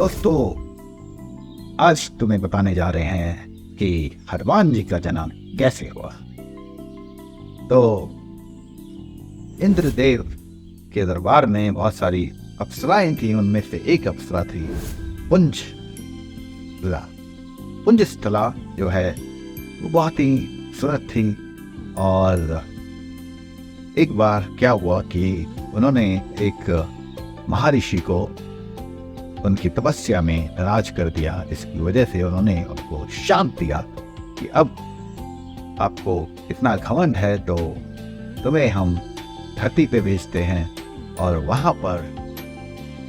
दोस्तों, आज तुम्हें बताने जा रहे हैं कि हनुमान जी का जन्म कैसे हुआ। तो इंद्रदेव के दरबार में बहुत सारी अप्सराएं थी। उनमें से एक अप्सरा थी पुंजला। पुंजस्थला जो है वो बहुत ही खूबसूरत थी। और एक बार क्या हुआ कि उन्होंने एक महर्षि को उनकी तपस्या में नाराज कर दिया। इसकी वजह से उन्होंने उनको शाप दिया कि अब आपको इतना घमंड है तो तुम्हें हम धरती पे भेजते हैं और वहां पर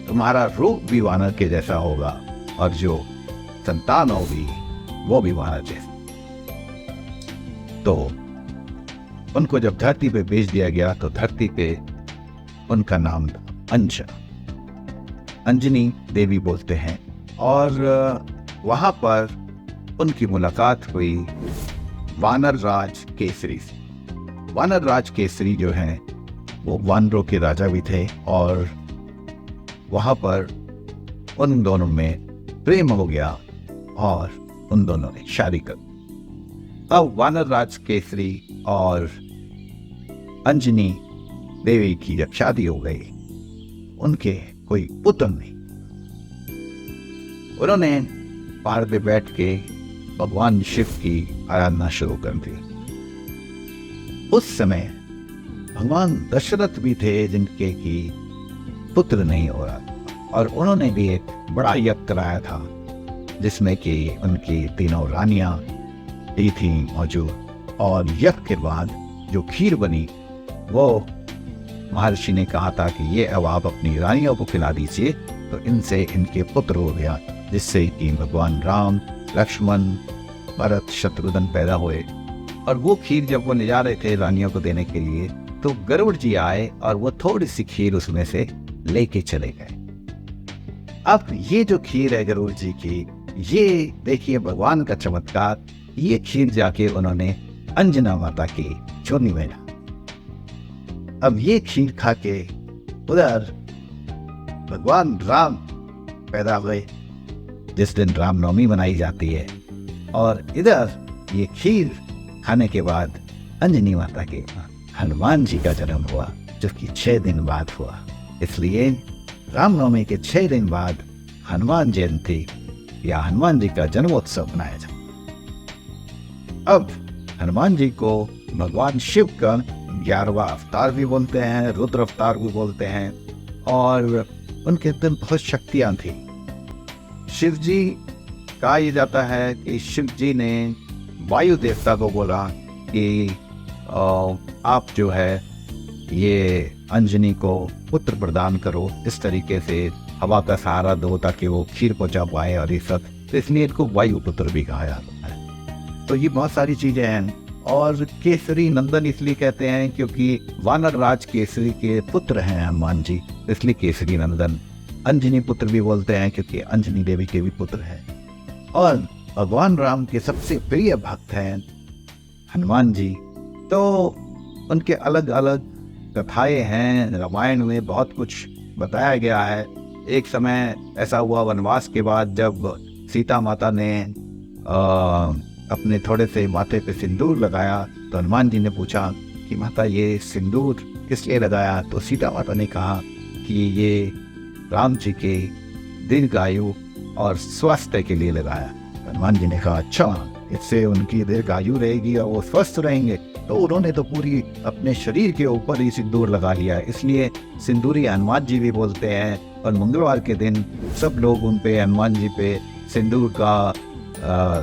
तुम्हारा रूप भी वानर के जैसा होगा और जो संतान होगी वो भी वानर जैसी। तो उनको जब धरती पे भेज दिया गया तो धरती पे उनका नाम था अंजनी देवी बोलते हैं। और वहां पर उनकी मुलाकात हुई वानर राज केसरी से। वानर राज केसरी जो हैं वो वानरों के राजा भी थे और वहां पर उन दोनों में प्रेम हो गया और उन दोनों ने शादी कर दी। अब वानर राज केसरी और अंजनी देवी की जब शादी हो गई, उनके कोई पुत्र नहीं। उन्होंने पहाड़ पे बैठ के भगवान शिव की आराधना शुरू कर दी। उस समय भगवान दशरथ भी थे जिनके की पुत्र नहीं हो रहा था और उन्होंने भी एक बड़ा यज्ञ कराया था जिसमें कि उनकी तीनों रानियां भी थी मौजूद। और यज्ञ के बाद जो खीर बनी वो महर्षि ने कहा था कि ये अब आप अपनी रानियों को खिला दीजिए, तो इनसे इनके पुत्र हो गया, जिससे कि भगवान राम, लक्ष्मण, भरत, शत्रुघ्न पैदा हुए। और वो खीर जब वो ले जा रहे थे रानियों को देने के लिए तो गरुड़ जी आए और वो थोड़ी सी खीर उसमें से लेके चले गए। अब ये जो खीर है गरुड़ जी की, ये देखिए भगवान का चमत्कार। ये खीर जाके उन्होंने अंजना माता की झोली में डाली। अब ये खीर खा के उधर भगवान राम पैदा हुए जिस दिन रामनवमी मनाई जाती है। और इधर ये खीर खाने के बाद अंजनी माता के हनुमान जी का जन्म हुआ, जो कि 6 दिन बाद हुआ। इसलिए रामनवमी के 6 दिन बाद हनुमान जयंती या हनुमान जी का जन्मोत्सव मनाया जाता। अब हनुमान जी को भगवान शिव का 11वां अवतार भी बोलते हैं, रुद्र अवतार भी बोलते हैं। और उनके अंदर बहुत शक्तियां थी। शिव जी कहा यह जाता है कि शिव जी ने वायु देवता को बोला कि आप जो है ये अंजनी को पुत्र प्रदान करो, इस तरीके से हवा का सहारा दो ताकि वो खीर पहुंचा पाए और ये सब। तो इसलिए इनको वायु पुत्र भी कहा जाता है। तो ये बहुत सारी चीजें हैं। और केसरी नंदन इसलिए कहते हैं क्योंकि वानर राज केसरी के पुत्र हैं हनुमान जी, इसलिए केसरी नंदन। अंजनी पुत्र भी बोलते हैं क्योंकि अंजनी देवी के भी पुत्र हैं। और भगवान राम के सबसे प्रिय भक्त हैं हनुमान जी। तो उनके अलग अलग कथाएं हैं, रामायण में बहुत कुछ बताया गया है। एक समय ऐसा हुआ वनवास के बाद जब सीता माता ने अपने थोड़े से माथे पे सिंदूर लगाया तो हनुमान जी ने पूछा कि माता ये सिंदूर किस लिए लगाया। तो सीता माता ने कहा कि ये राम जी के दीर्घायु और स्वास्थ्य के लिए लगाया। हनुमान जी ने कहा अच्छा, इससे उनकी दीर्घायु रहेगी और वो स्वस्थ रहेंगे। तो उन्होंने तो पूरी अपने शरीर के ऊपर ही सिंदूर लगा लिया, इसलिए सिंदूरी हनुमान जी भी बोलते हैं। और मंगलवार के दिन सब लोग उन पे हनुमान जी पे सिंदूर का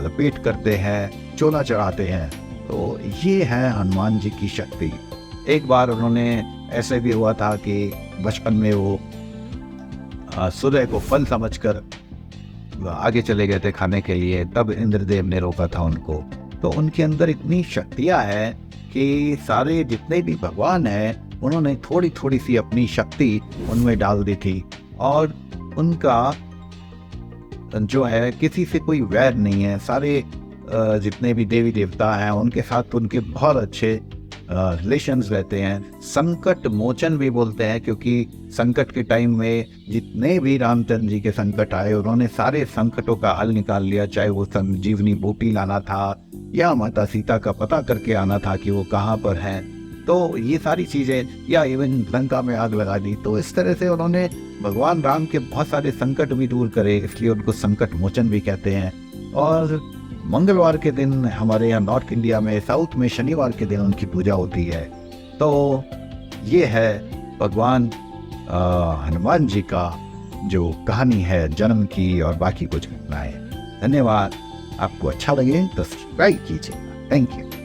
लपेट करते हैं, चोला चढ़ाते हैं। तो ये है हनुमान जी की शक्ति। एक बार उन्होंने ऐसे भी हुआ था कि बचपन में वो सूर्य को फल समझकर आगे चले गए थे खाने के लिए, तब इंद्रदेव ने रोका था उनको। तो उनके अंदर इतनी शक्तियां हैं कि सारे जितने भी भगवान हैं उन्होंने थोड़ी थोड़ी सी अपनी शक्ति उनमें डाल दी थी। और उनका जो है किसी से कोई वैर नहीं है। सारे जितने भी देवी देवता हैं उनके साथ उनके बहुत अच्छे रिलेशंस रहते हैं। संकट मोचन भी बोलते हैं, क्योंकि संकट के टाइम में जितने भी रामचंद्र जी के संकट आए, उन्होंने सारे संकटों का हल निकाल लिया। चाहे वो संजीवनी बूटी लाना था या माता सीता का पता करके आना था कि वो कहाँ पर हैं, तो ये सारी चीज़ें, या इवन लंका में आग लगा दी। तो इस तरह से उन्होंने भगवान राम के बहुत सारे संकट भी दूर करे, इसलिए उनको संकट मोचन भी कहते हैं। और मंगलवार के दिन हमारे यहाँ नॉर्थ इंडिया में, साउथ में शनिवार के दिन उनकी पूजा होती है। तो ये है भगवान हनुमान जी का जो कहानी है जन्म की और बाकी कुछ घटनाएं। धन्यवाद। आपको अच्छा लगे तो सब्सक्राइब कीजिए। Thank you.